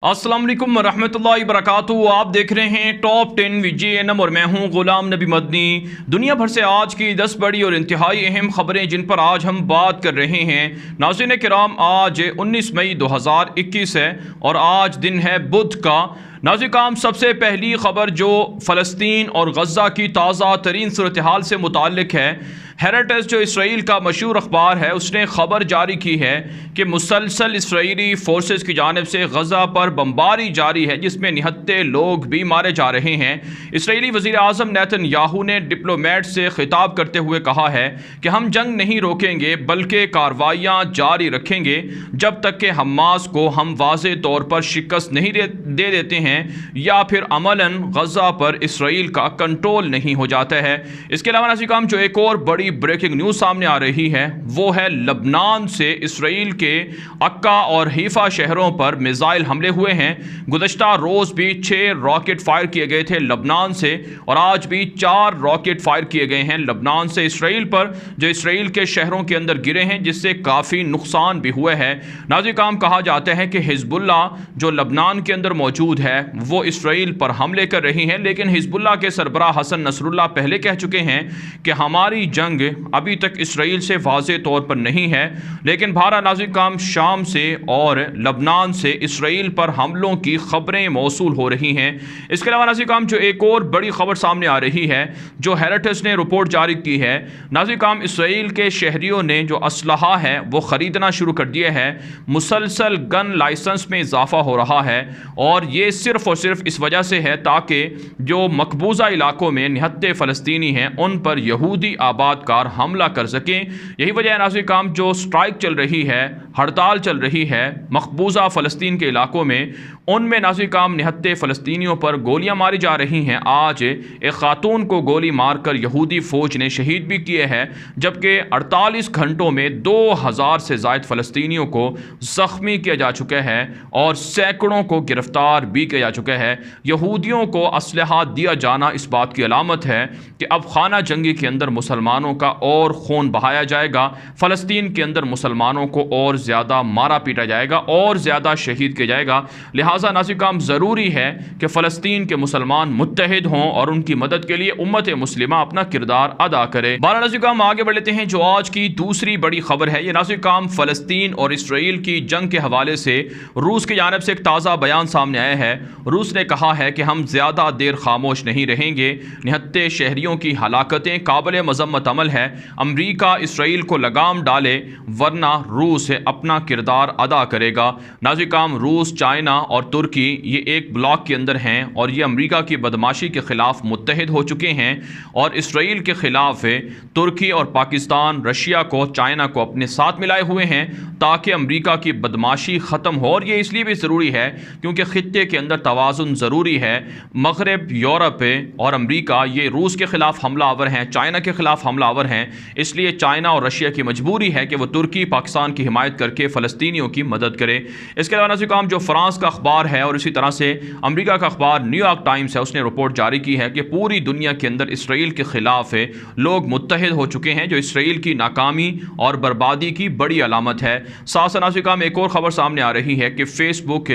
अस्सलाम वालेकुम रहमतुल्लाहि वबरकातुहू। आप देख रहे हैं टॉप 10 VJNM और मैं हूं गुलाम नबी मदनी। दुनिया भर से आज की 10 बड़ी और इंतहाई अहम खबरें जिन पर आज हम बात कर रहे हैं। नाज़रीन किराम, आज 19 मई 2021 है और आज दिन है बुध का। नाज़रीन काम, सबसे पहली खबर जो फ़लस्तीन और गज़ा की ताज़ा तरीन सूरत हाल से मुताल्लिक है। हेरेटेस जो इसराइल का मशहूर अखबार है, उसने ख़बर जारी की है कि मुसलसल इसराइली फ़ोर्सेस की जानिब से गज़ा पर बमबारी जारी है, जिसमें निहत्ते लोग भी मारे जा रहे हैं। इसराइली वज़ीर आज़म नेतन्याहू ने डिप्लोमेट से खिताब करते हुए कहा है कि हम जंग नहीं रोकेंगे बल्कि कार्रवाइयाँ जारी रखेंगे जब तक कि हमास को हम वाज़े तौर पर शिकस्त नहीं दे देते हैं या फिर अमलन गज़ा पर इसराइल का कंट्रोल नहीं हो जाता है। इसके अलावा नाज़रीन काम, जो एक और बड़ी ब्रेकिंग न्यूज़ सामने आ रही है वो है लबनान से इसराइल के अक्का और हीफा शहरों पर मिसाइल हमले हुए हैं। गुज़श्ता रोज़ भी 6 रॉकेट फायर किए गए थे लबनान से और आज भी 4 रॉकेट फायर किए गए हैं लबनान से इसराइल पर, जो इसराइल के शहरों के अंदर गिरे हैं, जिससे काफ़ी नुकसान भी हुए हैं। नाज़रीन काम, कहा जाता है कि हिजबुल्ला जो लबनान के अंदर मौजूद है वो इसराइल पर हमले कर रही है, लेकिन हिजबुल्ला के सरबराह हसन नसरुल्लाह पहले कह चुके हैं कि हमारी जंग अभी तक इसराइल से वाज़े तौर पर नहीं है। लेकिन भारत नाज़रीन काम, शाम से और लबनान से इसराइल पर हमलों की खबरें मौसूल हो रही हैं। इसके अलावा नाज़रीन काम, जो एक और बड़ी खबर सामने आ रही है, जो हेरेटेस ने रिपोर्ट जारी की है। नाज़रीन काम, इसराइल के शहरियों ने जो असलहा है वो ख़रीदना शुरू कर दिया है। मुसलसल गन लाइसेंस में इजाफा हो रहा है और ये सिर्फ़ और सिर्फ इस वजह से है ताकि जो मकबूजा इलाकों में निहत्ते फ़लस्तीनी हैं उन पर यहूदी आबाद हमला कर सकें। यही वजह है नाज़रीन काम, जो स्ट्राइक चल रही है, हड़ताल चल रही है मकबूजा फ़लस्तीन के इलाकों में, उनमें नाज़रीन काम निहत्ते फ़लस्तीनियों पर गोलियां मारी जा रही हैं। आज एक खातून को गोली मारकर यहूदी फ़ौज ने शहीद भी किए हैं, जबकि 48 घंटों में 2000 से ज़ायद फ़लस्तीनियों को ज़ख्मी किया जा चुका है और सैकड़ों को गिरफ्तार भी किया जा चुका है। यहूदियों को असलहा दिया जाना इस बात की अलामत है कि अब खाना जंगी के अंदर मुसलमानों का और खून बहाया जाएगा, फ़लस्तीन के अंदर मुसलमानों को और ज़्यादा मारा पीटा जाएगा और ज़्यादा शहीद किया जाएगा। लिहाजा नाज़रीन काम, ज़रूरी है कि फ़लस्तीन के मुसलमान मुत्तहिद हों और उनकी मदद के लिए उम्मत मुस्लिमा अपना किरदार अदा करे। बारह नाज़रीन काम, आगे बढ़ लेते हैं। जो आज की दूसरी बड़ी खबर है, ये नाज़रीन काम फ़लस्तीन और इसराइल की जंग के हवाले से रूस की जानिब से एक ताज़ा बयान सामने आया है। रूस ने कहा है कि हम ज़्यादा देर खामोश नहीं रहेंगे, निहत्ते शहरियों की हलाकतें काबिल मज़म्मत अमल है। अमरीका इसराइल को लगाम डाले वरना रूस अपना किरदार अदा करेगा। नाज़रीन काम, रूस, चाइना और तुर्की ये एक ब्लॉक के अंदर हैं और ये अमरीका की बदमाशी के ख़िलाफ़ मुत्तहिद हो चुके हैं और इसराइल के ख़िलाफ़ तुर्की और पाकिस्तान, रशिया को, चाइना को अपने साथ मिलाए हुए हैं ताकि अमरीका की बदमाशी ख़त्म हो। और ये इसलिए भी ज़रूरी है क्योंकि ख़ित्ते के अंदर तवाज़ुन ज़रूरी है। मग़रिब, यूरोप और अमरीका ये रूस के ख़िलाफ़ हमलावर हैं, चाइना के ख़िलाफ़ हमलावर हैं, इसलिए चाइना और रशिया की मजबूरी है कि वो तुर्की, पाकिस्तान की हिमायत करके फ़लस्तीनियों की मदद करे। इसके अलावा नाज़रीन काम, जो फ्रांस का अखबार है और इसी तरह से अमरीका का अखबार न्यूयॉर्क टाइम्स है, उसने रिपोर्ट जारी की है कि पूरी दुनिया के अंदर इसराइल के ख़िलाफ़ लोग मुत्तहिद हो चुके हैं, जो इसराइल की नाकामी और बर्बादी की बड़ी अलामत है। साथ साथ नाज़रीन काम, एक और ख़बर सामने आ रही है कि फ़ेसबुक,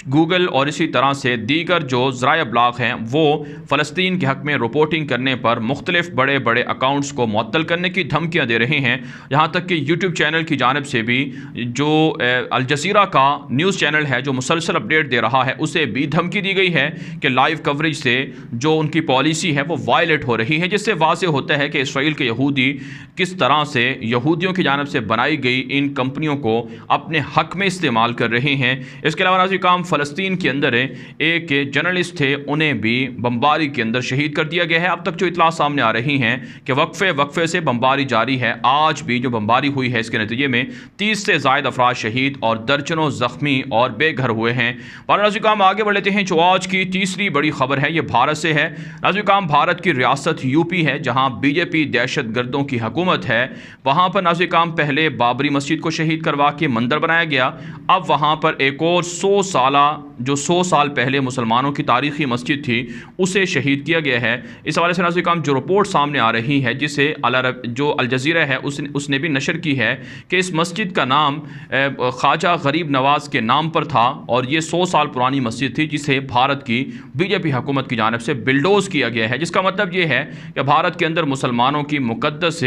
गूगल और इसी तरह से दीगर जो ज़राए ब्लॉग हैं वो फ़लस्तीन के हक़ में रिपोर्टिंग करने पर मुख्तलिफ बड़े बड़े अकाउंट्स को मुअत्तल करने की धमकियाँ दे रहे हैं। यहाँ तक कि यूट्यूब चैनल की जानिब से भी जो अल जज़ीरा का न्यूज़ चैनल है जो मुसलसल अपडेट दे रहा है, उसे भी धमकी दी गई है कि लाइव कवरेज से जो उनकी पॉलिसी है वो वायलेट हो रही है, जिससे वाज़े होता है कि इसराइल के यहूदी किस तरह से यहूदियों की जानिब से बनाई गई इन कंपनियों को अपने हक़ में इस्तेमाल कर रहे हैं। इसके अलावा नाज़रीन काम, फ़लस्तीन के अंदर एक जर्नलिस्ट थे, उन्हें भी बमबारी के अंदर शहीद कर दिया गया है। अब तक जो इतला सामने आ रही हैं कि वक्फे से बमबारी जारी है। आज भी जो बमबारी हुई है इसके नतीजे में 30 से ज़ायद अफराद शहीद और दर्जनों ज़ख्मी और बेघर हुए हैं। नाज़रीन काम, आगे बढ़ लेते हैं। जो आज की तीसरी बड़ी खबर है ये भारत से है। नाज़रीन काम, भारत की रियासत यूपी है जहाँ बीजेपी दहशत गर्दों की हुकूमत है। वहाँ पर नाज़रीन काम, पहले बाबरी मस्जिद को शहीद करवा के मंदिर बनाया गया, अब वहाँ पर एक और 100 साल जो 100 साल पहले मुसलमानों की तारीखी मस्जिद थी उसे शहीद किया गया है। इस हवाले से नाज़रीन काम जो रिपोर्ट सामने आ रही है जिसे जो अल जज़ीरा है उसने भी नशर की है कि इस मस्जिद का नाम ख्वाजा गरीब नवाज़ के नाम पर था और ये 100 साल पुरानी मस्जिद थी जिसे भारत की बीजेपी हुकूमत की जानिब से बिल्डोज़ किया गया है, जिसका मतलब ये है कि भारत के अंदर मुसलमानों की मुक़द्दस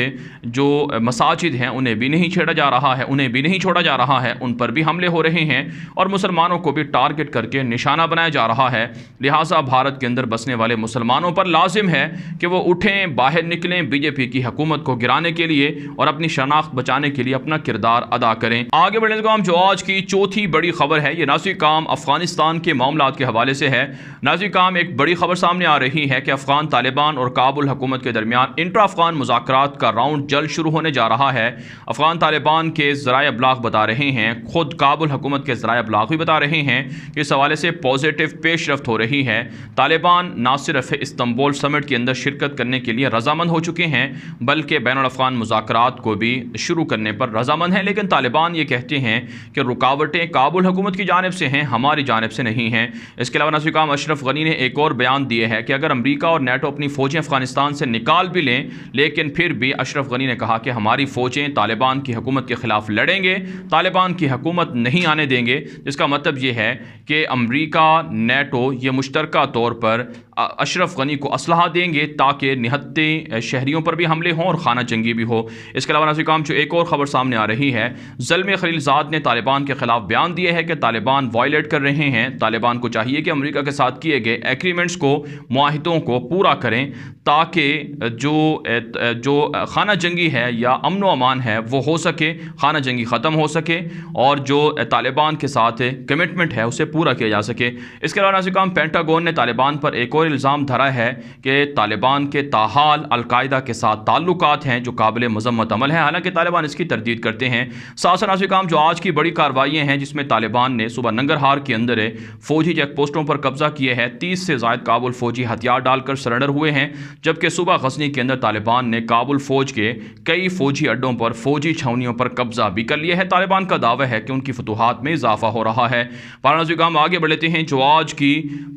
जो मसाजिद हैं उन्हें भी नहीं छेड़ा जा रहा है, उन्हें भी नहीं छोड़ा जा रहा है, उन पर भी हमले हो रहे हैं और मुसलमानों को भी टारगेट करके निशाना बनाया जा रहा है। लिहाजा भारत के अंदर बसने वाले मुसलमानों पर लाजिम है कि वो उठें, बाहर निकलें, बीजेपी की हुकूमत को गिराने के लिए और अपनी शनाख्त बचाने के लिए अपना किरदार अदा करें। आगे बढ़ने का जो आज की चौथी बड़ी खबर है ये नाज़रीन काम अफगानिस्तान के मामलात के हवाले से है। नाज़रीन काम एक बड़ी खबर सामने आ रही है कि अफगान तालिबान और काबुल हुकूमत के दरमियान इंट्रा अफगान मुज़ाकरात का राउंड जल्द शुरू होने जा रहा है। अफगान तालिबान के ज़राए अबलाग बता रहे हैं, खुद काबुल हुकूमत के ज़राए अबलाग भी बता रहे हैं कि इस हवाले से पॉजिटिव पेशरफ्त हो रही है। तालिबान ना सिर्फ इस्तंबुल समिट के अंदर शिरकत करने के लिए रजामंद हो चुके हैं बल्कि बैनुल अफ़गान मुज़ाकरात को भी शुरू करने पर रजामंद हैं, लेकिन तालिबान ये कहते हैं कि रुकावटें काबुल हुकूमत की जानिब से हैं, हमारी जानिब से नहीं हैं। इसके अलावा नाज़रीन काम अशरफ गनी ने एक और बयान दिए है कि अगर अमरीका और नेटो अपनी फ़ौजें अफ़गानिस्तान से निकाल भी लें लेकिन फिर भी अशरफ गनी ने कहा कि हमारी फ़ौजें तालिबान की हुकूमत के ख़िलाफ़ लड़ेंगे, तालिबान की हुकूमत नहीं आने देंगे। जिसका मतलब ये है कि अमरीका नेटो ये मुश्तरका तौर पर अशरफ गनी को असलहा देंगे ताकि निहत्ते शहरियों पर भी हमले हों और खाना जंगी भी हो। इसके अलावा नाज़रीन काम जो एक और ख़बर सामने आ रही है, ज़ल्म खलीलज़ाद ने तालिबान के ख़िलाफ़ बयान दिए है कि तालिबान वायलेट कर रहे हैं, तालिबान को चाहिए कि अमरीका के साथ किए गए एग्रीमेंट्स को, मुआहिदों को पूरा करें ताकि जो खाना जंगी है या अमन व अमान है वो हो सके, खाना जंगी ख़त्म हो सके और जो तालिबान के साथ कमिटमेंट है उसे पूरा किया जा सके। इसके अलावा नाज़रीन काम पेंटागन ने तालिबान पर एक और इल्ज़ाम धरा है कि तालिबान के ताहाल अलकायदा के साथ ताल्लुकात हैं जो काबिल मज़म्मत अमल है, हालांकि तालिबान इसकी तरदीद करते हैं। साथ नाज़रीन काम जो आज की बड़ी कार्रवाइयाँ हैं जिसमें तालिबान ने सुबह नंगरहार के अंदर फ़ौजी चेक पोस्टों पर कब्जा किए हैं, 30 से ज़ायद काबुल फ़ौजी हथियार डालकर सरेंडर हुए हैं, जबकि सुबह गजनी के अंदर तालिबान ने काबुल फ़ौज के कई फ़ौजी अड्डों पर, फ़ौजी छावनियों पर कब्जा भी कर लिया है। तालिबान का दावा है कि उनकी फतूहात में इजाफा हो रहा है। नाज़रीन काम आगे बढ़ते हैं जो आज की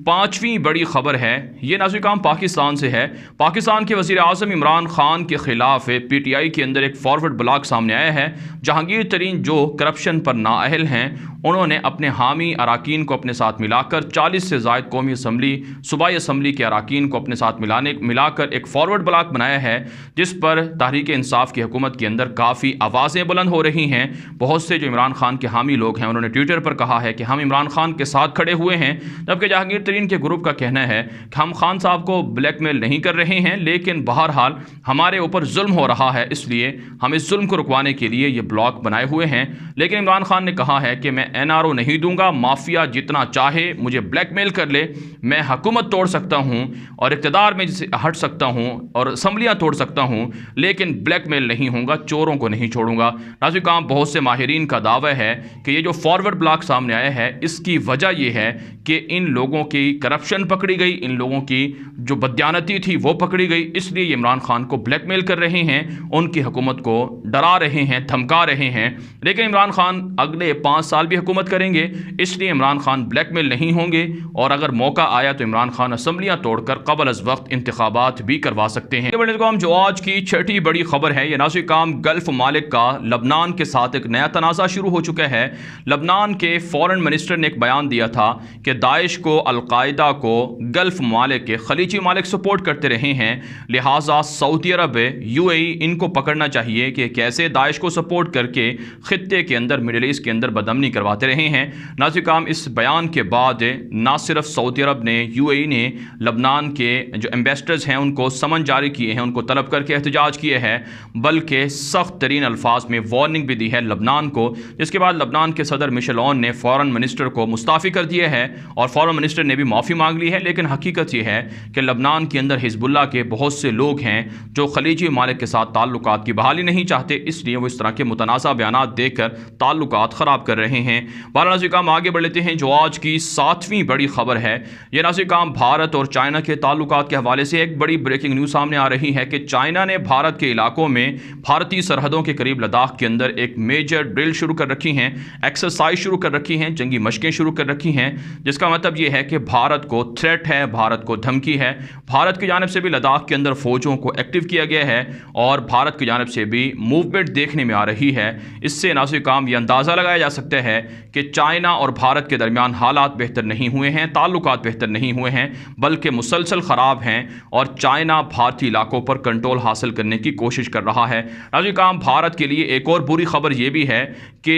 पाँचवीं बड़ी खबर है ये नाज़रीन काम पाकिस्तान से है। पाकिस्तान के वज़ीर आज़म इमरान खान के ख़िलाफ़ PTI के अंदर एक फॉरवर्ड ब्लॉग सामने आया है। जहांगीर तरीन जो करप्शन पर नाअहल हैं उन्होंने अपने हामी अराकीन को अपने साथ मिलाकर 40 से ज़ायद कौमी असम्बली, सूबाई असम्बली के अराकीन को अपने साथ मिलाकर एक फॉरवर्ड ब्लॉग बनाया है जिस पर तहरीक इंसाफ की हुकूमत के अंदर काफ़ी आवाज़ें बुलंद हो रही हैं। बहुत से जो इमरान खान के हामी लोग हैं उन्होंने ट्विटर पर कहा है कि हम इमरान खान के साथ खड़े हुए हैं, जबकि जहांगीर तरीन के ग्रुप का कहना है कि हम खान साहब को ब्लैकमेल नहीं कर रहे हैं लेकिन बहरहाल हमारे ऊपर जुल्म हो रहा है, इसलिए हम इस जुल्म को रुकवाने के लिए ये ब्लॉग बनाए हुए हैं। लेकिन इमरान खान ने कहा है कि मैं NRO नहीं दूंगा, माफिया जितना चाहे मुझे ब्लैकमेल कर ले, मैं हुकूमत तोड़ सकता हूं और इक़्तिदार में हट सकता हूं और असम्बलियां तोड़ सकता हूं लेकिन ब्लैकमेल नहीं होगा, चोरों को नहीं छोड़ूंगा। नाज़रीन काम बहुत से माहिरीन का दावा है कि ये जो फॉरवर्ड ब्लॉग सामने आया है इसकी वजह यह है कि इन लोगों की करप्शन पकड़ी गई, इन लोगों की जो बदयानती थी वो पकड़ी गई, इसलिए इमरान खान को ब्लैकमेल कर रहे हैं, उनकी हुकूमत को डरा रहे हैं, धमका रहे हैं। लेकिन इमरान खान अगले 5 साल भी हुकूमत करेंगे, इसलिए इमरान खान ब्लैकमेल नहीं होंगे और अगर मौका आया तो इमरान खान असम्बलियां तोड़कर क़ब्ल अज़ वक्त इंतखाबात भी करवा सकते हैं। जो आज की छठी बड़ी खबर है ये नाज़रीन काम गल्फ मालिक का लबनान के साथ एक नया तनाज़ा शुरू हो चुका है। लबनान के फॉरेन मिनिस्टर ने एक बयान दिया था कि दाइश को, अलकायदा को गल्फ मालिक के खलीजी मालिक सपोर्ट करते रहे हैं, लिहाजा सऊदी अरब, UAE इनको पकड़ना चाहिए कि कैसे दाइश को सपोर्ट करके खित्ते के अंदर, मिडिल ईस्ट के अंदर बदअमनी करवाते रहे हैं। नाज़रीन काम इस बयान के बाद ना सिर्फ सऊदी अरब ने, UAE ने लबनान के जो एम्बेसडर्स हैं उनको समन जारी किए हैं, उनको तलब करके एहतजाज किए हैं, बल्कि सख्त तरीन अल्फाज में वार्निंग भी दी है लबनान को। जिसके बाद लबनान के सदर मिशेल ओन ने फॉरेन मिनिस्टर को मुस्ताफ़ी कर दिया है और फॉरेन मिनिस्टर ने भी माफ़ी मांग ली है। लेकिन हकीकत यह है कि लबनान के अंदर हिजबुल्लाह के बहुत से लोग हैं जो खलीजी मालिक के साथ ताल्लुकात की बहाली नहीं चाहते, इसलिए वो इस तरह के मुतनाज़ा बयानात देकर ताल्लुकात ख़राब कर रहे हैं। हैं। नाज़रीन काम आगे बढ़ लेते हैं जो आज की 7वीं बड़ी खबर है। यह नाज़रीन काम भारत और चाइना के ताल्लुकात के हवाले से एक बड़ी ब्रेकिंग न्यूज़ सामने आ रही है कि चाइना ने भारत के इलाकों में भारतीय सरहदों के करीब लद्दाख के अंदर एक मेजर ड्रिल शुरू कर रखी हैं, एक्सरसाइज शुरू कर रखी हैं, जंगी मशकें शुरू कर रखी हैं, जिसका मतलब यह है कि भारत को थ्रेट है, भारत को धमकी है। भारत की जानिब से भी लद्दाख के अंदर फौजों को एक्टिव किया गया है और भारत की जानिब से भी मूवमेंट देखने में आ रही है। इससे नाज़रीन काम यह अंदाज़ा लगाया जा सकता है कि चाइना और भारत के दरमियान हालात बेहतर नहीं हुए हैं, ताल्लुकात बेहतर नहीं हुए हैं, बल्कि मुसलसल ख़राब हैं और चाइना भारतीय इलाकों पर कंट्रोल हासिल करने की कोशिश कर रहा है। नाज़रीन काम भारत के लिए एक और बुरी खबर यह भी है कि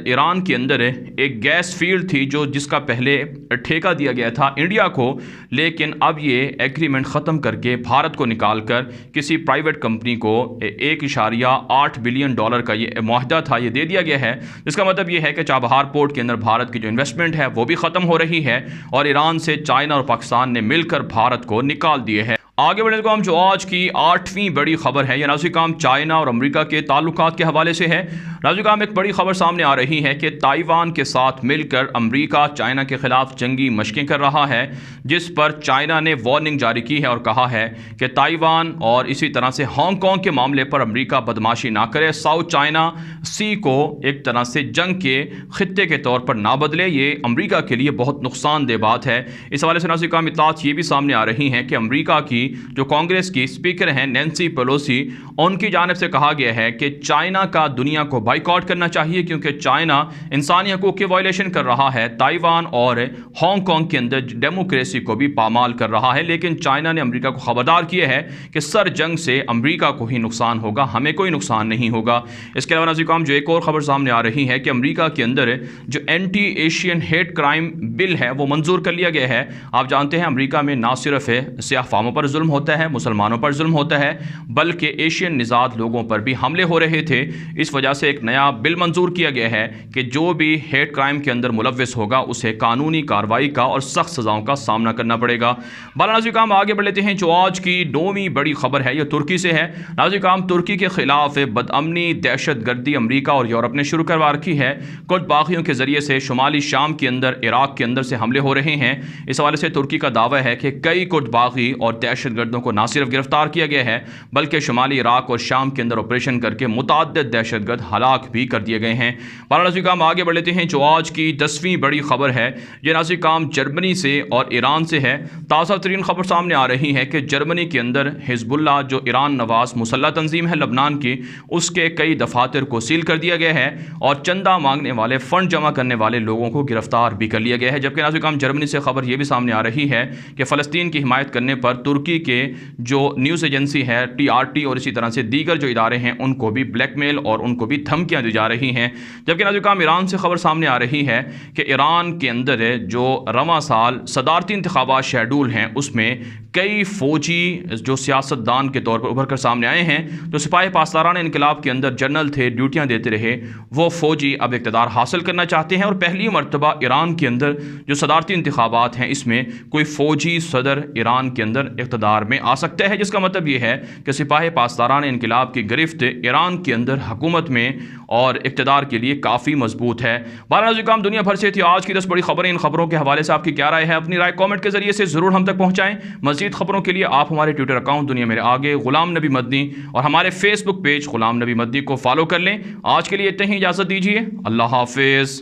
ईरान के अंदर एक गैस फील्ड थी जिसका पहले ठेका दिया गया था इंडिया को, लेकिन अब ये एग्रीमेंट ख़त्म करके भारत को निकालकर किसी प्राइवेट कंपनी को $1.8 बिलियन का ये मुआहदा था, ये दे दिया गया है। इसका मतलब ये है कि चाबहार पोर्ट के अंदर भारत की जो इन्वेस्टमेंट है वो भी ख़त्म हो रही है और ईरान से चाइना और पाकिस्तान ने मिलकर भारत को निकाल दिए हैं। आगे बढ़ने को हम जो आज की 8वीं बड़ी खबर है, यह नाज़रीन काम चाइना और अमेरिका के ताल्लुकात के हवाले से है। नाज़रीन काम एक बड़ी खबर सामने आ रही है कि ताइवान के साथ मिलकर अमेरिका चाइना के खिलाफ जंगी मशकें कर रहा है, जिस पर चाइना ने वार्निंग जारी की है और कहा है कि ताइवान और इसी तरह से हांगकांग के मामले पर अमेरिका बदमाशी ना करे, साउथ चाइना सी को एक तरह से जंग के खित्ते के तौर पर ना बदले। ये अमेरिका के लिए बहुत नुकसानदेह बात है। इस हवाले से नाज़रीन काम इत्तलात ये भी सामने आ रही हैं कि अमेरिका की जो कांग्रेस की स्पीकर हैं नैन्सी पेलोसी, उनकी जानिब से कहा गया है कि चाइना का दुनिया को बाइकआउट करना चाहिए क्योंकि चाइना इंसानी हकूक़ की वायलेशन कर रहा है, ताइवान और हांगकांग के अंदर डेमोक्रेसी को भी पामाल कर रहा है। लेकिन चाइना ने अमेरिका को खबरदार किया है कि सर जंग से अमेरिका को ही नुकसान होगा, हमें कोई नुकसान नहीं होगा। इसके अलावा नाज़रीन काम जो एक और खबर सामने आ रही है कि अमेरिका के अंदर जो anti Asian hate crime bill है वो मंजूर कर लिया गया है। आप जानते हैं अमेरिका में ना सिर्फ सियाह फामों पर जुल्म होता है, मुसलमानों पर जुल्म होता है, बल्कि एशियन निजात लोगों पर भी हमले हो रहे थे। इस वजह से एक नया बिल मंजूर किया गया है कि जो भी हेट क्राइम के अंदर मुलव्विस होगा उसे कानूनी कार्रवाई का और सख्त सजाओं का सामना करना पड़ेगा। नाज़रीन काम आगे बढ़ लेते हैं जो आज की 9वीं बड़ी खबर है, यह तुर्की से है। नाज़रीन काम तुर्की के खिलाफ बदअमनी दहशत गर्दी अमरीका और यूरोप ने शुरू करवा रखी है। कुछ बागियों के जरिए से शुमाली शाम के अंदर, इराक के अंदर से हमले हो रहे हैं। इस हवाले से तुर्की का दावा है कि कई कुछ बागी और दहशतगर्दों को न सिर्फ गिरफ्तार किया गया है बल्कि शुमाली इराक और शाम के अंदर ऑपरेशन करके मुतअद्दिद दहशतगर्द हलाक भी कर दिए गए हैं। नाज़रीन काम आगे बढ़ लेते हैं जो आज की 10वीं बड़ी खबर है। यह नाज़रीन काम जर्मनी से और ईरान से है। ताज़ा तरीन खबर सामने आ रही है कि जर्मनी के अंदर हिजबुल्लाह जो ईरान नवाज मुसल्लह तंजीम है लबनान की, उसके कई दफातर को सील कर दिया गया है और चंदा मांगने वाले, फंड जमा करने वाले लोगों को गिरफ्तार भी कर लिया गया है। जबकि नाज़रीन काम जर्मनी से खबर यह भी सामने आ रही है कि फ़लस्तीन की हिमायत करने पर तुर्की के जो न्यूज़ एजेंसी है TRT और इसी तरह से दीगर जो इदारे हैं उनको भी ब्लैकमेल और उनको भी धमकियां दी जा रही हैं। जबकि नाज़रीन काम ईरान से खबर सामने आ रही है कि ईरान के अंदर जो रवां साल सदारती इंतखाबात शेड्यूल हैं उसमें कई फ़ौजी जो सियासतदान के तौर पर उभर कर सामने आए हैं, जो सिपाही पासदारान इनकलाब के अंदर जनरल थे, ड्यूटियाँ देते रहे, वो फ़ौजी अब इक़्तिदार हासिल करना चाहते हैं और पहली मरतबा ईरान के अंदर जो सदारती इंतखाबात हैं इसमें कोई फ़ौजी सदर ईरान के अंदर इक़्तिदार में आ सकता है। जिसका मतलब ये है कि सिपाही पासदारान इनकलाब की गिरफ्त ईरान के अंदर हुकूमत में और इक़्तिदार के लिए काफ़ी मजबूत है। नाज़रीन काम दुनिया भर से थी आज की 10 बड़ी खबरें। इन खबरों के हवाले से आपकी क्या राय है? अपनी राय कमेंट के जरिए से ज़रूर हम तक पहुँचाएँ। मज़ीद खबरों के लिए आप हमारे ट्विटर अकाउंट दुनिया मेरे आगे गुलाम नबी मदनी और हमारे फेसबुक पेज गुलाम नबी मदनी को फॉलो कर लें। आज के लिए इतनी ही इजाज़त दीजिए। अल्लाह हाफिज़।